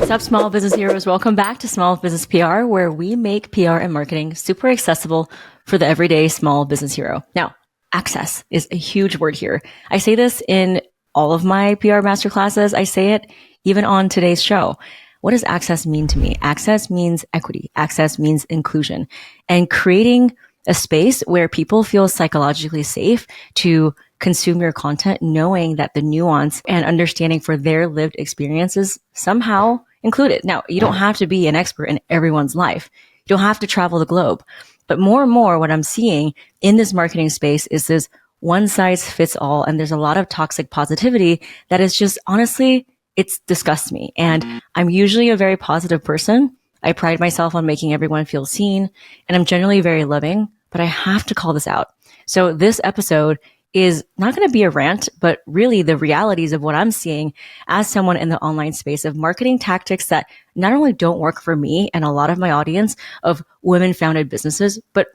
What's up, small business heroes? Welcome back to Small Business PR, where we make PR and marketing super accessible for the everyday small business hero. Now, access is a huge word here. I say this in all of my PR masterclasses. I say it even on today's show. What does access mean to me? Access means equity. Access means inclusion, and creating a space where people feel psychologically safe to consume your content, knowing that the nuance and understanding for their lived experiences somehow included. Now, you don't have to be an expert in everyone's life. You don't have to travel the globe. But more and more, what I'm seeing in this marketing space is this one size fits all. And there's a lot of toxic positivity that is just, honestly, it disgusts me. And I'm usually a very positive person. I pride myself on making everyone feel seen, and I'm generally very loving, but I have to call this out. So this episode is not going to be a rant, but really the realities of what I'm seeing as someone in the online space of marketing tactics that not only don't work for me and a lot of my audience of women-founded businesses, but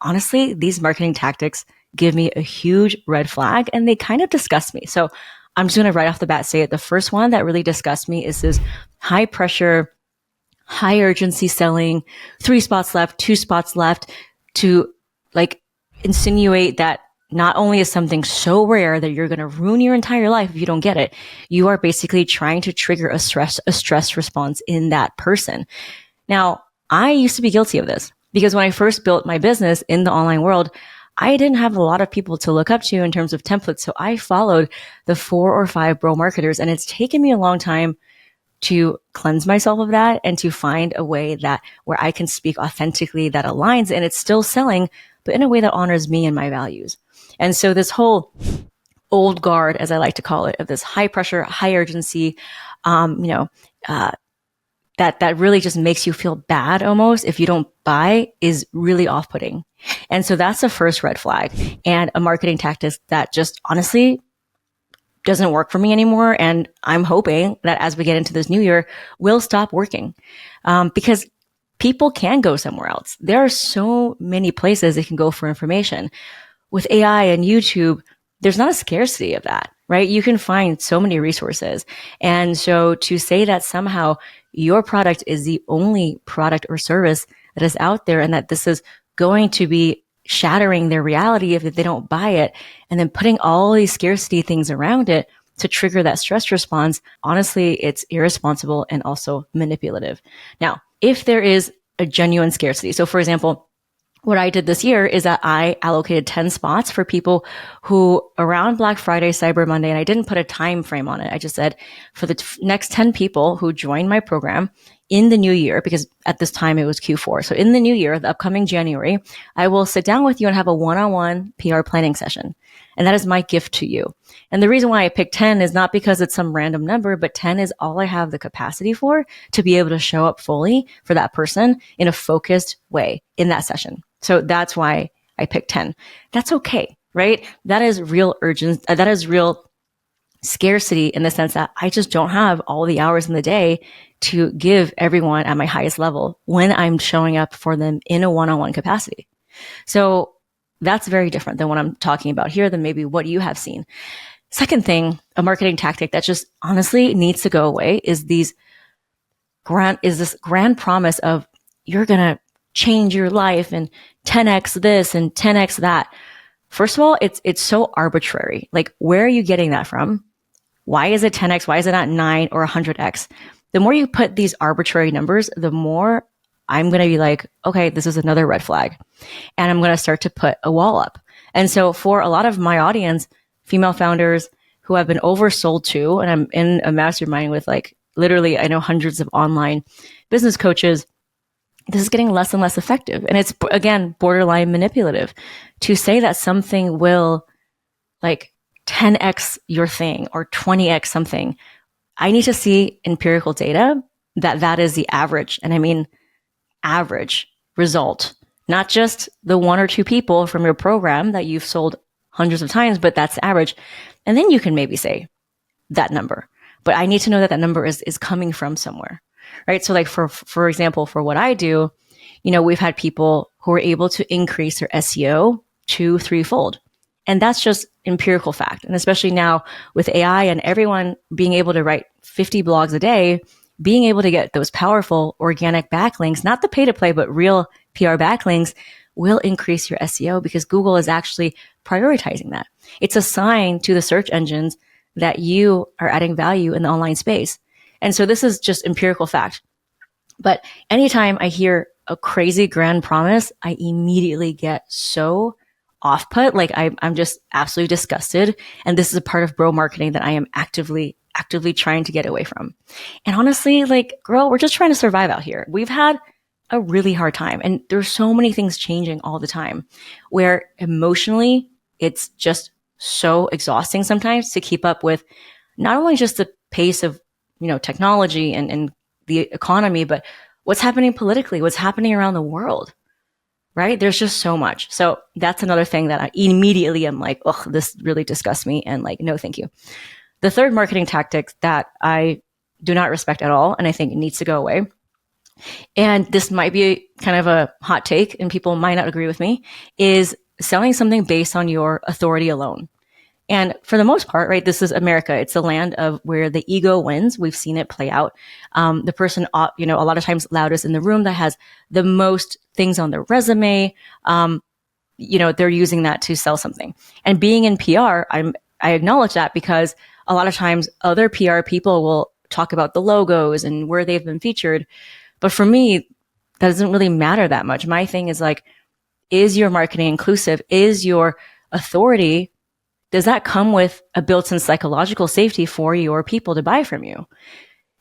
honestly, these marketing tactics give me a huge red flag and they kind of disgust me. So I'm just going to right off the bat say it. The first one that really disgusts me is this high pressure, high urgency selling, 3 spots left, 2 spots left, to like insinuate that not only is something so rare that you're going to ruin your entire life if you don't get it, you are basically trying to trigger a stress response in that person. Now, I used to be guilty of this because when I first built my business in the online world, I didn't have a lot of people to look up to in terms of templates. So I followed the 4 or 5 bro marketers, and it's taken me a long time to cleanse myself of that and to find a way that where I can speak authentically that aligns and it's still selling, but in a way that honors me and my values. And so this whole old guard, as I like to call it, of this high pressure, high urgency, that really just makes you feel bad almost if you don't buy is really off-putting. And so that's the first red flag and a marketing tactic that just honestly doesn't work for me anymore. And I'm hoping that as we get into this new year, will stop working because people can go somewhere else. There are so many places they can go for information. With AI and YouTube, there's not a scarcity of that, right? You can find so many resources. And so to say that somehow your product is the only product or service that is out there and that this is going to be shattering their reality if they don't buy it, and then putting all these scarcity things around it to trigger that stress response, honestly, it's irresponsible and also manipulative. Now, if there is a genuine scarcity, so for example, what I did this year is that I allocated 10 spots for people who around Black Friday, Cyber Monday, and I didn't put a time frame on it. I just said for the next 10 people who join my program in the new year, because at this time it was Q4. So in the new year, the upcoming January, I will sit down with you and have a one-on-one PR planning session. And that is my gift to you. And the reason why I picked 10 is not because it's some random number, but 10 is all I have the capacity for to be able to show up fully for that person in a focused way in that session. So that's why I picked 10. That's okay, right? That is real urgency. That is real scarcity in the sense that I just don't have all the hours in the day to give everyone at my highest level when I'm showing up for them in a one-on-one capacity. So that's very different than what I'm talking about here than maybe what you have seen. Second thing, a marketing tactic that just honestly needs to go away is this grand promise of you're going to change your life and 10x this and 10x that. First of all, it's so arbitrary. Like, where are you getting that from? Why is it 10x? Why is it not 9 or 100x? The more you put these arbitrary numbers, the more I'm going to be like, okay, this is another red flag. And I'm going to start to put a wall up. And so for a lot of my audience, female founders who have been oversold to, and I'm in a mastermind with like, literally, I know hundreds of online business coaches, this is getting less and less effective. And it's, again, borderline manipulative to say that something will like 10x your thing or 20x something. I need to see empirical data that is the average. And I mean, average result, not just the 1 or 2 people from your program that you've sold hundreds of times, but that's average. And then you can maybe say that number, but I need to know that number is coming from somewhere. Right. So like for example, for what I do, we've had people who are able to increase their SEO 2-3-fold. And that's just empirical fact. And especially now with AI and everyone being able to write 50 blogs a day, being able to get those powerful organic backlinks, not the pay to play, but real PR backlinks, will increase your SEO because Google is actually prioritizing that. It's a sign to the search engines that you are adding value in the online space. And so this is just empirical fact. But anytime I hear a crazy grand promise, I immediately get so off put. Like I'm just absolutely disgusted. And this is a part of bro marketing that I am actively trying to get away from. And honestly, like, girl, we're just trying to survive out here. We've had a really hard time and there's so many things changing all the time where emotionally it's just so exhausting sometimes to keep up with not only just the pace of, technology and the economy, but what's happening politically, what's happening around the world, right? There's just so much. So that's another thing that I immediately am like, oh, this really disgusts me. And like, no, thank you. The third marketing tactic that I do not respect at all, and I think it needs to go away, and this might be kind of a hot take and people might not agree with me, is selling something based on your authority alone. And for the most part, right, this is America. It's the land of where the ego wins. We've seen it play out. The person, a lot of times loudest in the room that has the most things on their resume, they're using that to sell something. And being in PR, I acknowledge that because a lot of times other PR people will talk about the logos and where they've been featured. But for me, that doesn't really matter that much. My thing is like, is your marketing inclusive? Is your authority, does that come with a built-in psychological safety for your people to buy from you?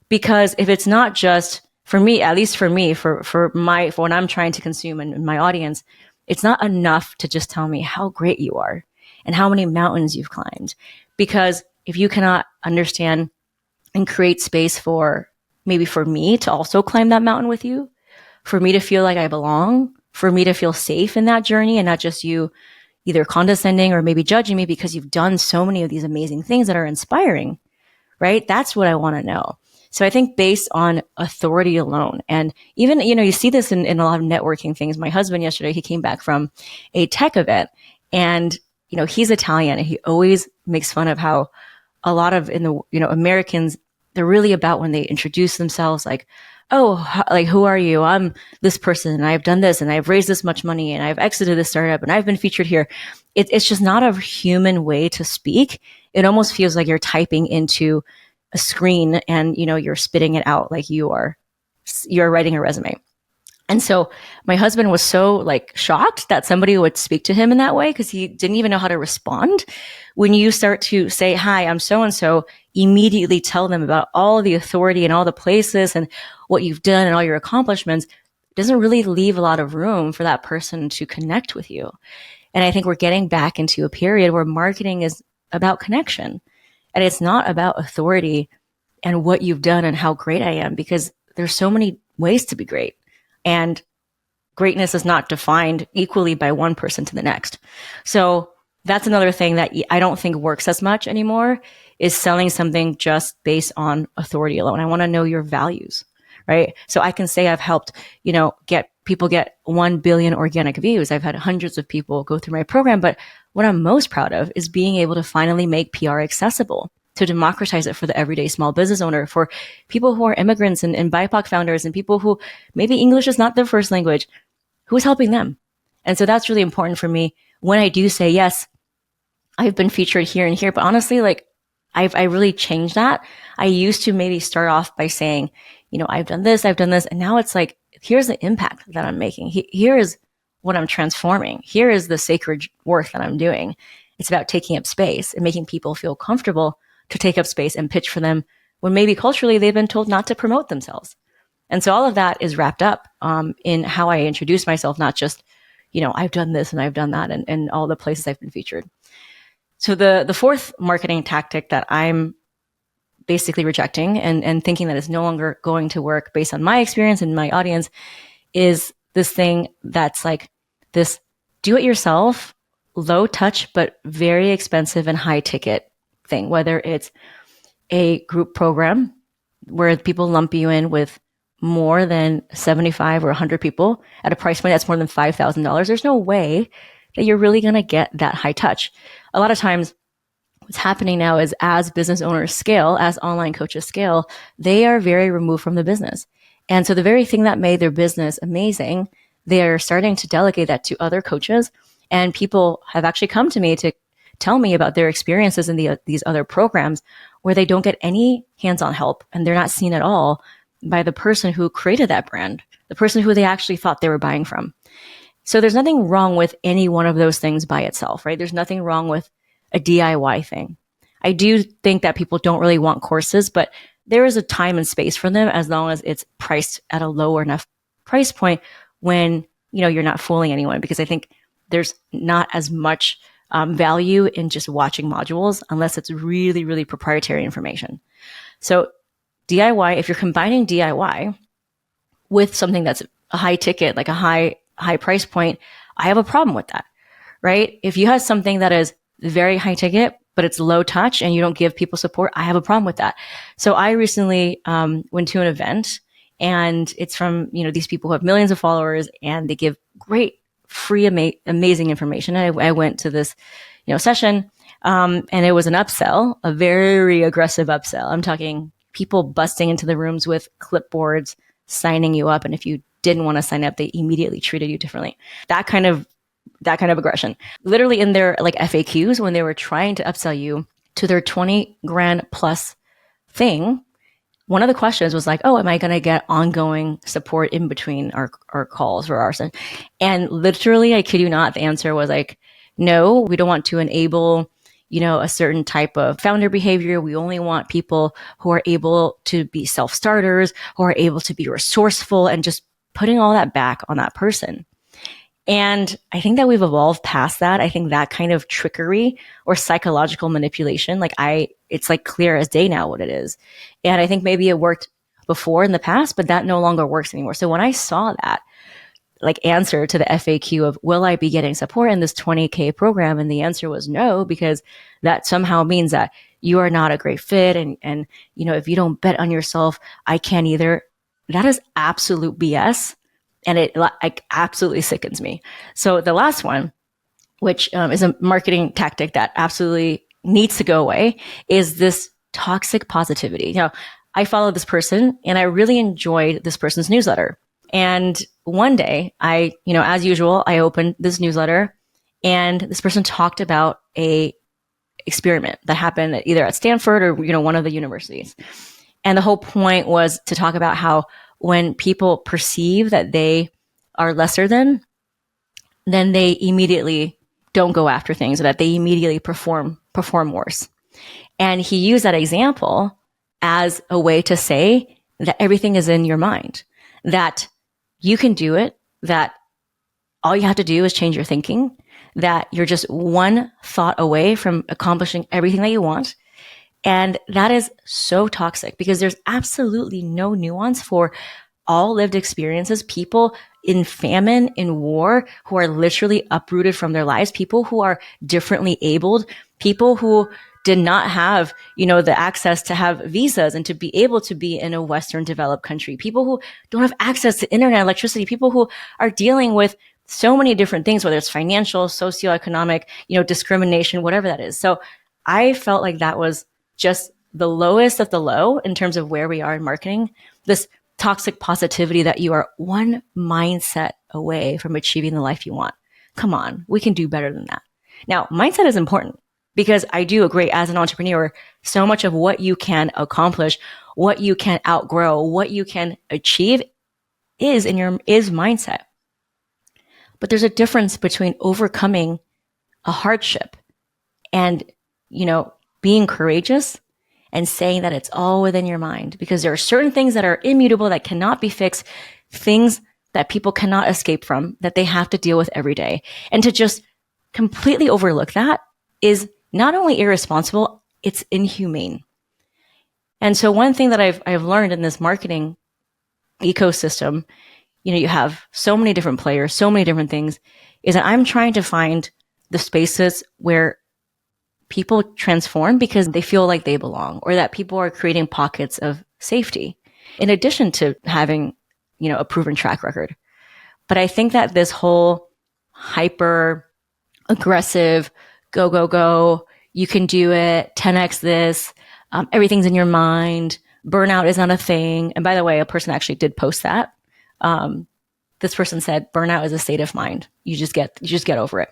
Because if it's not just, for me, at least for me, for what I'm trying to consume and my audience, it's not enough to just tell me how great you are and how many mountains you've climbed. Because if you cannot understand and create space for maybe for me to also climb that mountain with you, for me to feel like I belong, for me to feel safe in that journey and not just you either condescending or maybe judging me because you've done so many of these amazing things that are inspiring, right? That's what I want to know. So I think based on authority alone, and even, you see this in a lot of networking things. My husband yesterday, he came back from a tech event and, he's Italian and he always makes fun of how a lot of Americans, they're really about when they introduce themselves like, oh, like, who are you? I'm this person and I've done this and I've raised this much money and I've exited this startup and I've been featured here. It's just not a human way to speak. It almost feels like you're typing into a screen and, you're spitting it out like you're writing a resume. And so my husband was so like shocked that somebody would speak to him in that way because he didn't even know how to respond. When you start to say, hi, I'm so-and-so, immediately tell them about all the authority and all the places and what you've done and all your accomplishments, it doesn't really leave a lot of room for that person to connect with you. And I think we're getting back into a period where marketing is about connection and it's not about authority and what you've done and how great I am, because there's so many ways to be great. And greatness is not defined equally by one person to the next. So that's another thing that I don't think works as much anymore, is selling something just based on authority alone. I want to know your values, right? So I can say I've helped, get 1 billion organic views. I've had hundreds of people go through my program. But what I'm most proud of is being able to finally make PR accessible, to democratize it for the everyday small business owner, for people who are immigrants and BIPOC founders and people who maybe English is not their first language. Who's helping them? And so that's really important for me when I do say, yes, I've been featured here and here, but honestly, like I really changed that. I used to maybe start off by saying, I've done this. And now it's like, here's the impact that I'm making. Here is what I'm transforming. Here is the sacred work that I'm doing. It's about taking up space and making people feel comfortable to take up space and pitch for them when maybe culturally they've been told not to promote themselves. And so all of that is wrapped up in how I introduce myself, not just, I've done this and I've done that and all the places I've been featured. So the fourth marketing tactic that I'm basically rejecting and thinking that is no longer going to work based on my experience and my audience is this thing that's like this do-it-yourself, low touch, but very expensive and high ticket thing, whether it's a group program where people lump you in with more than 75 or 100 people at a price point that's more than $5,000. There's no way that you're really going to get that high touch. A lot of times what's happening now is as business owners scale, as online coaches scale, they are very removed from the business. And so the very thing that made their business amazing, they're starting to delegate that to other coaches. And people have actually come to me to tell me about their experiences in these other programs where they don't get any hands-on help and they're not seen at all by the person who created that brand, the person who they actually thought they were buying from. So there's nothing wrong with any one of those things by itself, right? There's nothing wrong with a DIY thing. I do think that people don't really want courses, but there is a time and space for them as long as it's priced at a lower enough price point when, you're not fooling anyone, because I think there's not as much value in just watching modules unless it's really, really proprietary information. So DIY, if you're combining DIY with something that's a high ticket, like a high price point, I have a problem with that, right? If you have something that is very high ticket, but it's low touch and you don't give people support, I have a problem with that. So I recently went to an event, and it's from, these people who have millions of followers, and they give great, free, amazing information. I went to this, session, and it was an upsell, a very aggressive upsell. I'm talking people busting into the rooms with clipboards, signing you up. And if you didn't want to sign up, they immediately treated you differently. That kind of aggression. Literally in their FAQs, when they were trying to upsell you to their 20 grand plus thing, one of the questions was like, oh, am I going to get ongoing support in between our calls or ours? And literally, I kid you not, the answer was like, no, we don't want to enable, a certain type of founder behavior. We only want people who are able to be self-starters, who are able to be resourceful, and just putting all that back on that person. And I think that we've evolved past that. I think that kind of trickery or psychological manipulation, it's clear as day now what it is. And I think maybe it worked before in the past, but that no longer works anymore. So when I saw that answer to the FAQ of, will I be getting support in this 20K program? And the answer was no, because that somehow means that you are not a great fit. And if you don't bet on yourself, I can't either. That is absolute BS. And it absolutely sickens me. So the last one, which is a marketing tactic that absolutely needs to go away, is this toxic positivity. I follow this person and I really enjoyed this person's newsletter. And one day as usual, I opened this newsletter and this person talked about a experiment that happened either at Stanford or, one of the universities. And the whole point was to talk about how when people perceive that they are lesser than, then they immediately don't go after things, or that they immediately perform worse. And he used that example as a way to say that everything is in your mind, that you can do it, that all you have to do is change your thinking, that you're just one thought away from accomplishing everything that you want. And that is so toxic, because there's absolutely no nuance for all lived experiences, people in famine, in war, who are literally uprooted from their lives, people who are differently abled, people who did not have, the access to have visas and to be able to be in a Western developed country, people who don't have access to internet, electricity, people who are dealing with so many different things, whether it's financial, socioeconomic, discrimination, whatever that is. So I felt like that was just the lowest of the low in terms of where we are in marketing, this toxic positivity that you are one mindset away from achieving the life you want. Come on, we can do better than that. Now, mindset is important, because I do agree, as an entrepreneur, so much of what you can accomplish, what you can outgrow, what you can achieve is mindset. But there's a difference between overcoming a hardship and, being courageous and saying that it's all within your mind, because there are certain things that are immutable, that cannot be fixed, things that people cannot escape from, that they have to deal with every day. And to just completely overlook that is not only irresponsible, it's inhumane. And so one thing that I've learned in this marketing ecosystem, you have so many different players, so many different things, is that I'm trying to find the spaces where people transform because they feel like they belong, or that people are creating pockets of safety, in addition to having, a proven track record. But I think that this whole hyper aggressive, go, You can do it 10x this. Everything's in your mind. Burnout is not a thing. And by the way, a person actually did post that. This person said, burnout is a state of mind. You just get over it.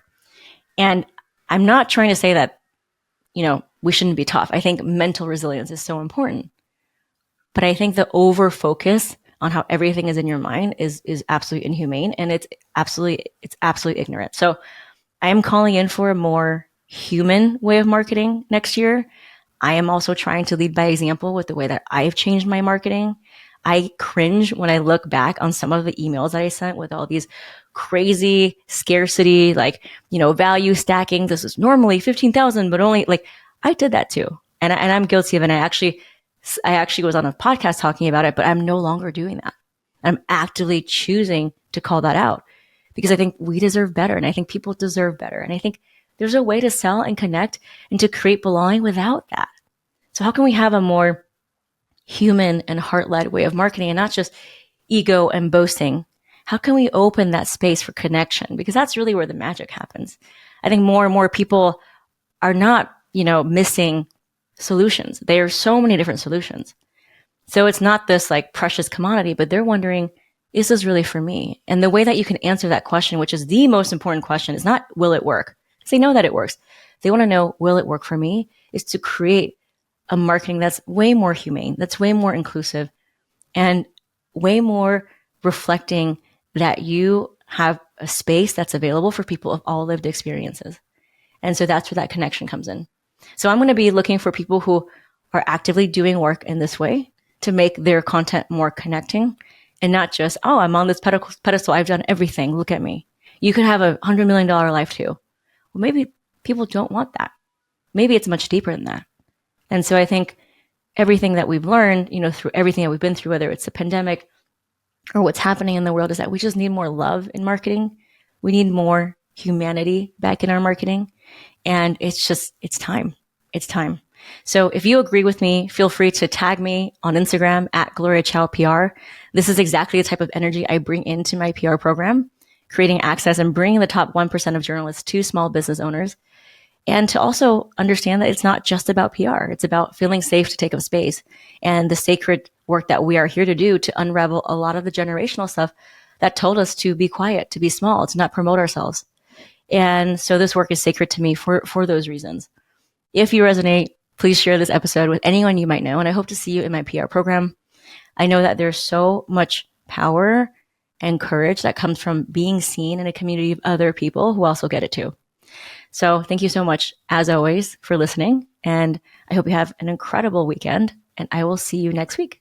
And I'm not trying to say that, we shouldn't be tough. I think mental resilience is so important. But I think the over focus on how everything is in your mind is absolutely inhumane, and it's absolutely ignorant. So I am calling in for a more human way of marketing next year. I am also trying to lead by example with the way that I've changed my marketing. I cringe when I look back on some of the emails that I sent with all these crazy scarcity, value stacking. This is normally 15,000, but only I did that too. And I'm guilty of it. And I actually was on a podcast talking about it, but I'm no longer doing that. I'm actively choosing to call that out because I think we deserve better. And I think people deserve better. And I think there's a way to sell and connect and to create belonging without that. So how can we have a more human and heart-led way of marketing and not just ego and boasting? How can we open that space for connection? Because that's really where the magic happens. I think more and more people are not, missing solutions. There are so many different solutions. So it's not this precious commodity, but they're wondering, is this really for me? And the way that you can answer that question, which is the most important question, is not, will it work? Because they know that it works. They want to know, will it work for me? Is to create a marketing that's way more humane, that's way more inclusive, and way more reflecting that you have a space that's available for people of all lived experiences. And so that's where that connection comes in. So I'm going to be looking for people who are actively doing work in this way to make their content more connecting and not just, oh, I'm on this pedestal. I've done everything. Look at me. You could have $100 million life too. Well, maybe people don't want that. Maybe it's much deeper than that. And so I think everything that we've learned, through everything that we've been through, whether it's the pandemic or what's happening in the world, is that we just need more love in marketing. We need more humanity back in our marketing. And it's time. It's time. So if you agree with me, feel free to tag me on Instagram at Gloria Chow PR. This is exactly the type of energy I bring into my PR program, creating access and bringing the top 1% of journalists to small business owners. And to also understand that it's not just about PR. It's about feeling safe to take up space and the sacred work that we are here to do to unravel a lot of the generational stuff that told us to be quiet, to be small, to not promote ourselves. And so this work is sacred to me for those reasons. If you resonate, please share this episode with anyone you might know. And I hope to see you in my PR program. I know that there's so much power and courage that comes from being seen in a community of other people who also get it too. So thank you so much, as always, for listening. And I hope you have an incredible weekend. And I will see you next week.